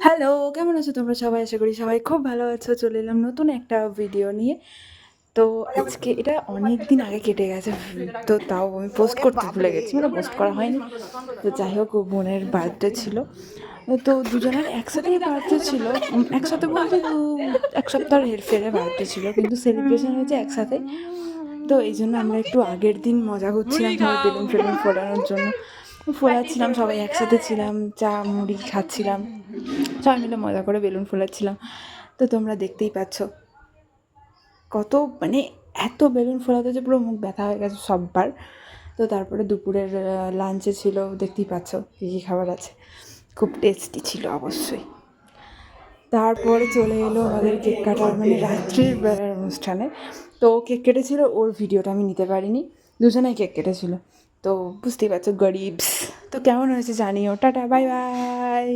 Hello, কেমন আছো তোমরা সবাই? আশা করি সবাই খুব ভালো আছো। চলে এলাম নতুন একটা ভিডিও নিয়ে। তো আজকে এটা অনেক দিন আগে কেটে গেছে। তো তাও আমি পোস্ট করতে ভুলে গেছি, মানে পোস্ট করা হয়নি। তো যাই হোক, ও বোনের বার্থডে ছিল। তো দুজনের একসাথেই বার্থডে ছিল। একসাথে বলতে ১ সপ্তাহের হেরফেরে বার্থডে ছিল, কিন্তু সেলিব্রেশন হয়েছে একসাথে। তো এই জন্য আমরা একটু আগের দিন মজা করছিলাম, সবাই বেলুন ফেলুন ফোলানোর জন্য ফোলাচ্ছিলাম, সবাই একসাথে ছিলাম, চা মুড়ি খাচ্ছিলাম, সবাই মিলে মজা করে বেলুন ফোলাচ্ছিলাম। তো তোমরা দেখতেই পাচ্ছ কত, মানে এত বেলুন ফোলাতে যে পুরো মুখ ব্যথা হয়ে গেছে সববার। তো তারপরে দুপুরের লাঞ্চে ছিল, দেখতেই পাচ্ছ কী কী খাবার আছে, খুব টেস্টি ছিল অবশ্যই। তারপরে চলে এলো আমাদের কেক কাটার, মানে রাত্রির বেলার অনুষ্ঠানে। তো কেক কেটেছিল, ওর ভিডিওটা আমি নিতে পারিনি, দুজনেই কেক কেটেছিল। তো বুঝতেই পারছো, গরিবস। তো কেমন হয়েছে জানিও। Tata, bye bye.